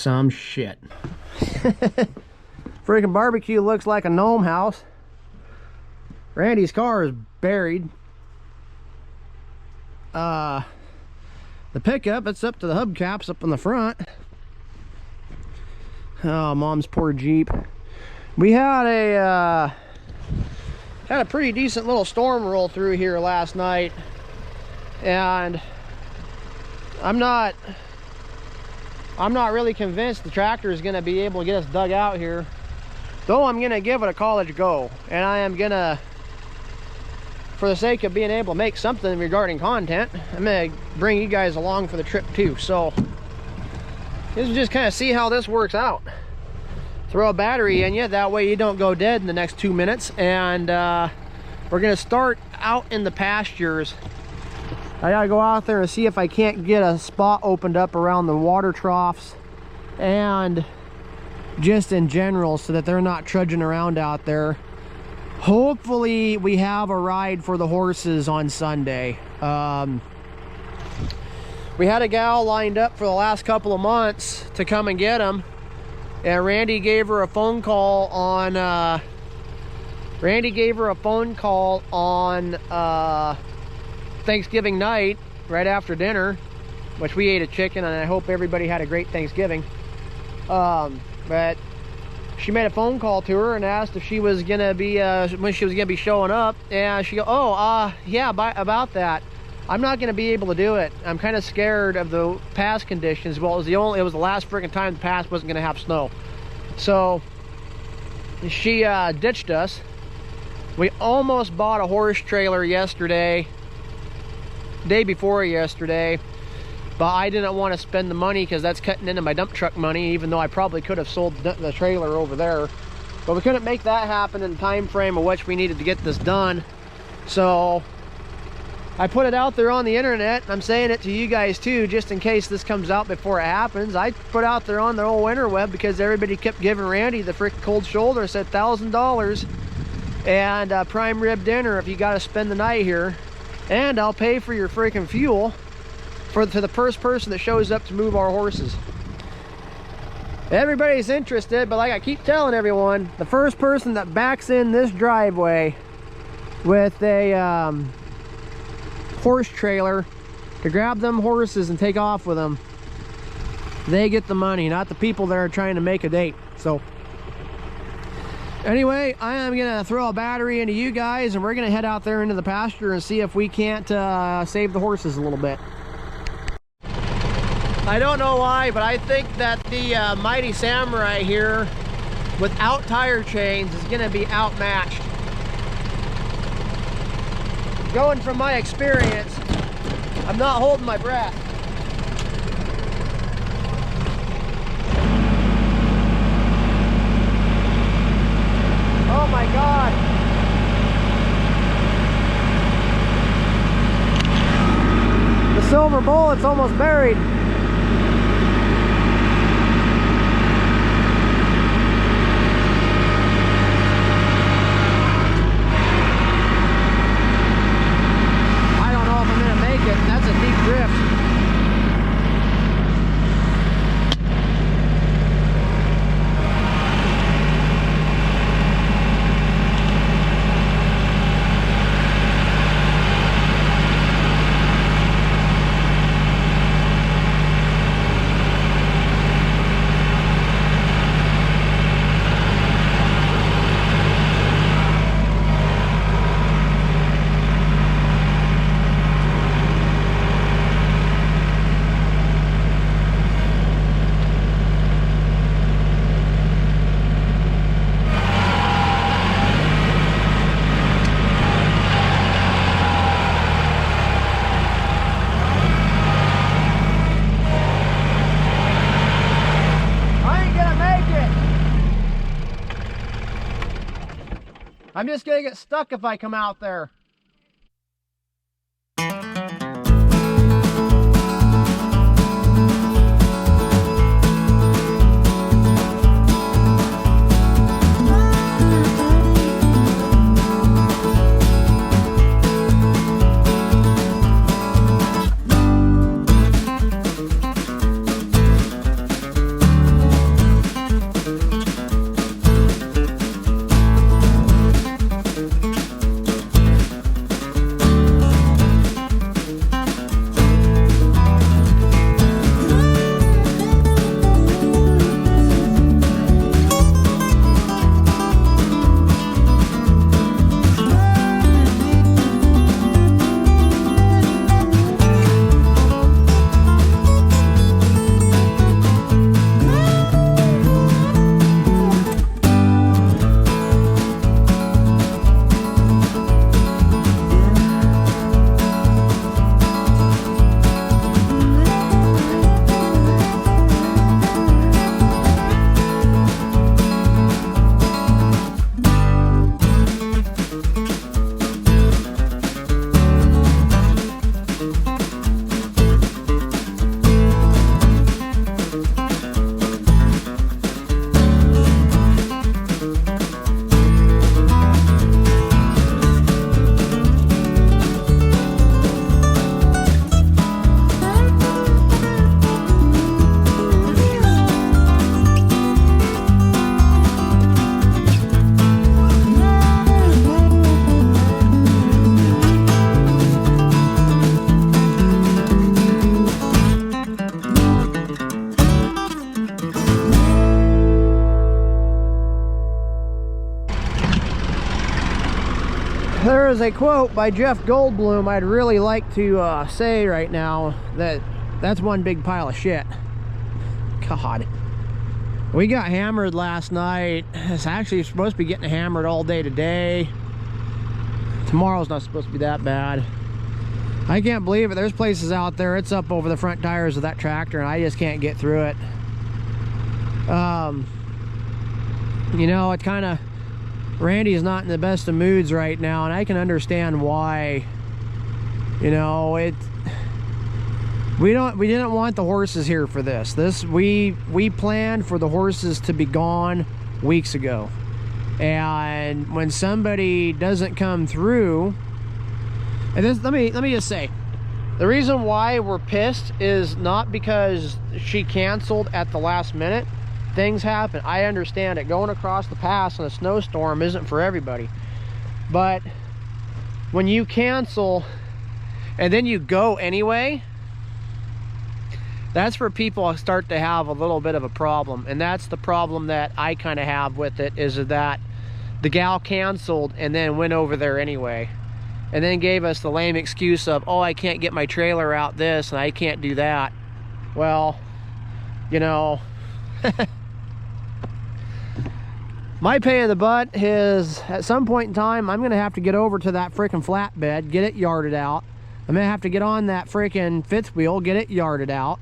some shit. Freaking barbecue looks like a gnome house. Randy's car is buried. The pickup, it's up to the hubcaps up in the front. Oh, mom's poor Jeep. We had a pretty decent little storm roll through here last night, and I'm not really convinced the tractor is going to be able to get us dug out here, though I'm going to give it a college go, and I am going to, for the sake of being able to make something regarding content, I'm going to bring you guys along for the trip too. So this is just kind of see how this works out. Throw a battery in you, that way you don't go dead in the next 2 minutes. And we're gonna start out in the pastures. I gotta go out there and see if I can't get a spot opened up around the water troughs and just in general, so that they're not trudging around out there. Hopefully we have a ride for the horses on Sunday. We had a gal lined up for the last couple of months to come and get them. And Randy gave her a phone call on Thanksgiving night, right after dinner, which we ate a chicken, and I hope everybody had a great Thanksgiving. But she made a phone call to her and asked if she was gonna be when she was gonna be showing up, and she go, yeah, about that. I'm not gonna be able to do it. I'm kind of scared of the pass conditions. Well, it was the last freaking time the pass wasn't gonna have snow. So she ditched us. We almost bought a horse trailer yesterday, day before yesterday, but I didn't want to spend the money because that's cutting into my dump truck money, even though I probably could have sold the trailer over there. But we couldn't make that happen in the time frame of which we needed to get this done. So I put it out there on the internet, and I'm saying it to you guys too, just in case this comes out before it happens. I put out there on the old interweb because everybody kept giving Randy the freaking cold shoulder. I said $1,000 and prime rib dinner if you got to spend the night here, and I'll pay for your freaking fuel to the first person that shows up to move our horses. Everybody's interested, but like I keep telling everyone, the first person that backs in this driveway with a horse trailer to grab them horses and take off with them, they get the money, not the people that are trying to make a date. So anyway, I am gonna throw a battery into you guys, and we're gonna head out there into the pasture and see if we can't save the horses a little bit. I don't know why, but I think that the Mighty Samurai here without tire chains is gonna be outmatched. Going from my experience, I'm not holding my breath. Oh my God. The silver bullet's almost buried. That's a deep drift. I'm just gonna get stuck if I come out there. is a quote by Jeff Goldblum I'd really like to say right now, that's one big pile of shit. God. We got hammered last night. It's actually supposed to be getting hammered all day today. Tomorrow's not supposed to be that bad. I can't believe it. There's places out there, it's up over the front tires of that tractor, and I just can't get through it. You know, it kind of, Randy's not in the best of moods right now, and I can understand why. You know, we didn't want the horses here for this. We planned for the horses to be gone weeks ago. And when somebody doesn't come through, and this, let me just say, the reason why we're pissed is not because she canceled at the last minute. Things happen. I understand it. Going across the pass in a snowstorm isn't for everybody. But when you cancel and then you go anyway, that's where people start to have a little bit of a problem. And that's the problem that I kind of have with it, is that the gal canceled and then went over there anyway. And then gave us the lame excuse of, oh, I can't get my trailer out this and I can't do that. Well, you know, my pain in the butt is, at some point in time, I'm gonna have to get over to that freaking flatbed, get it yarded out. I'm gonna have to get on that freaking fifth wheel, get it yarded out.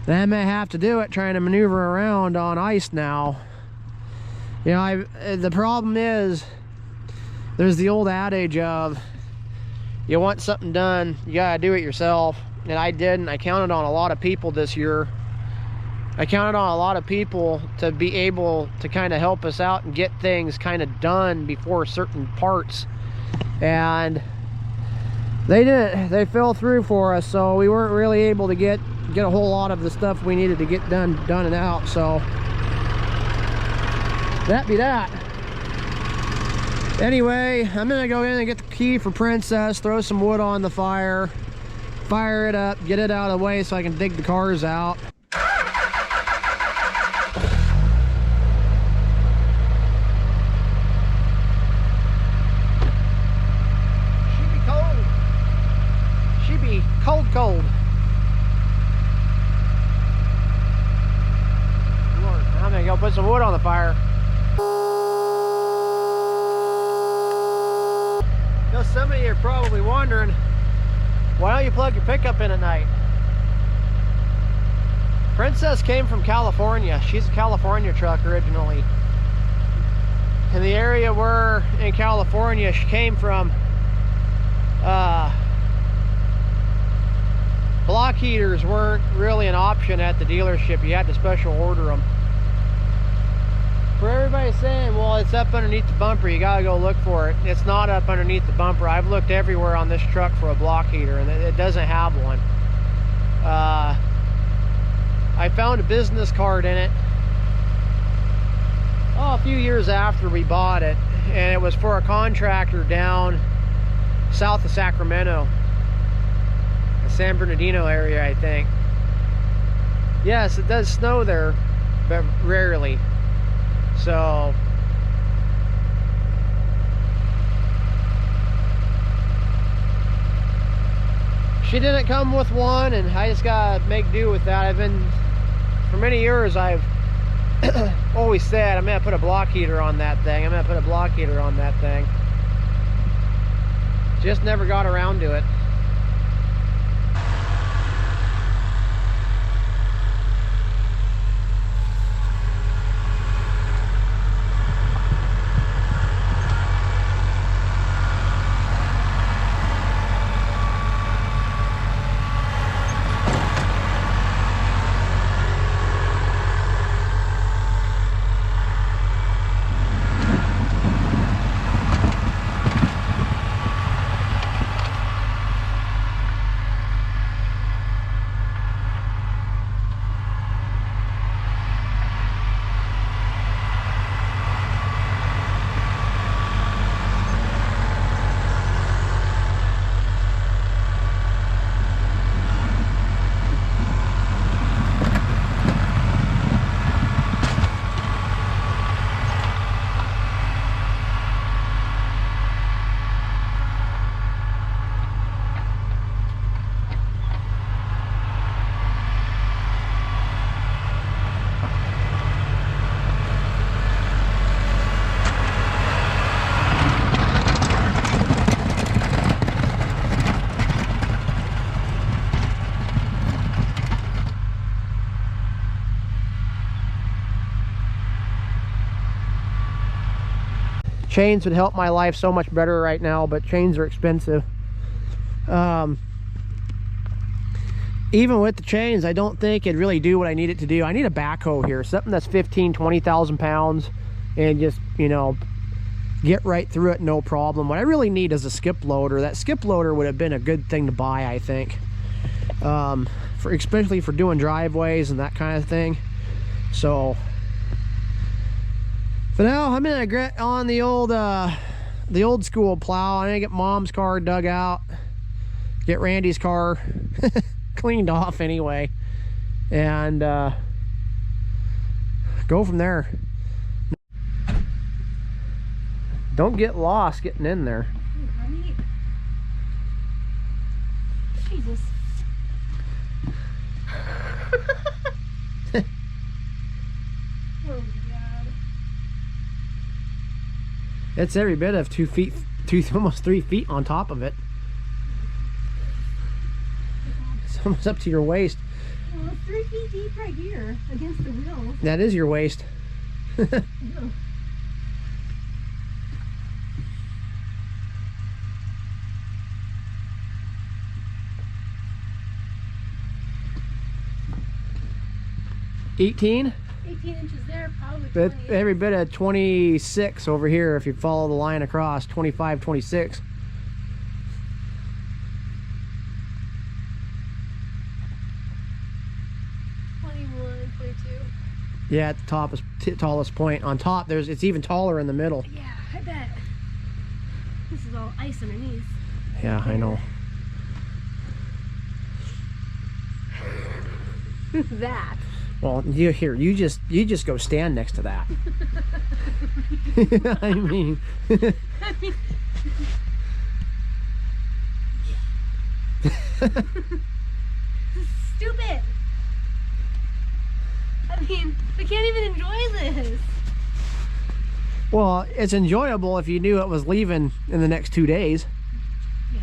Then I'm gonna have to do it trying to maneuver around on ice now. You know, the problem is, there's the old adage of, you want something done, you gotta do it yourself. And I didn't. I counted on a lot of people this year. I counted on a lot of people to be able to kind of help us out and get things kind of done before certain parts. And they didn't. They fell through for us, so we weren't really able to get a whole lot of the stuff we needed to get done and out. So that be that. Anyway, I'm gonna go in and get the key for Princess, throw some wood on the fire, fire it up, get it out of the way so I can dig the cars out. She be cold. Lord, I'm gonna go put some wood on the fire. Now, some of you are probably wondering, why don't you plug your pickup in at night? Princess came from California. She's a California truck originally. In the area where in California she came from, block heaters weren't really an option at the dealership. You had to special order them. For everybody saying, well, it's up underneath the bumper, you gotta go look for it. It's not up underneath the bumper. I've looked everywhere on this truck for a block heater, and it doesn't have one. I found a business card in it, a few years after we bought it, and it was for a contractor down south of Sacramento, the San Bernardino area, I think. Yes, it does snow there, but rarely. So she didn't come with one, and I just gotta make do with that. For many years, I've always said, I'm gonna put a block heater on that thing. I'm gonna put a block heater on that thing. Just never got around to it. chains would help my life so much better right now, but chains are expensive. Even with the chains, I don't think it'd really do what I need it to do. I need a backhoe here, something that's 15, 20,000 pounds, and just, you know, get right through it, no problem. What I really need is a skip loader. That skip loader would have been a good thing to buy, I think, especially for doing driveways and that kind of thing. So for now, I'm gonna get on the old school plow. I'm gonna get Mom's car dug out, get Randy's car cleaned off anyway, and go from there. Don't get lost getting in there. Honey. Jesus. Oh God. It's every bit of 2 feet, almost 3 feet on top of it. It's almost up to your waist. Well, it's 3 feet deep right here against the wheel. That is your waist. No. 18? 18 inches there, probably 20. Every bit of 26 over here if you follow the line across. 25, 26. Yeah, at the top is tallest point. On top, it's even taller in the middle. Yeah, I bet. This is all ice underneath. Yeah, I know. That. Well, you just go stand next to that. I mean, This is stupid. I mean, we can't even enjoy this. well, it's enjoyable if you knew it was leaving in the next 2 days. Yeah.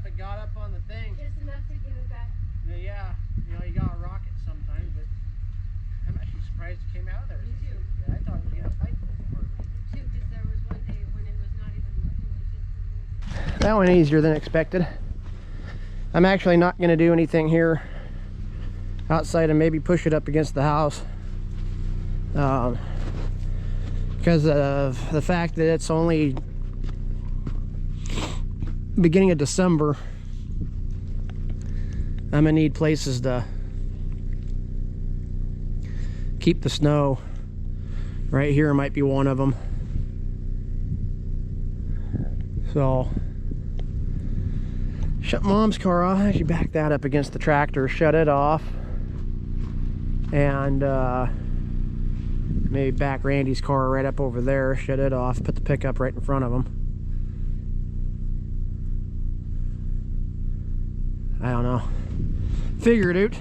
if it got up on the thing. Just enough to give it back. Yeah, you know, you gotta rock it sometimes, but I'm actually surprised it came out of there. Me too. Yeah, I thought it was gonna fight a little harder. Too, because there was one day when it was not even working, it was just a little bit. That went easier than expected. I'm actually not gonna do anything here outside and maybe push it up against the house. Because of the fact that it's only beginning of December, I'm gonna need places to keep the snow. Right here might be one of them. So, shut Mom's car off. Actually back that up against the tractor, shut it off, and maybe back Randy's car right up over there, shut it off, put the pickup right in front of him. I don't know. Figure it out.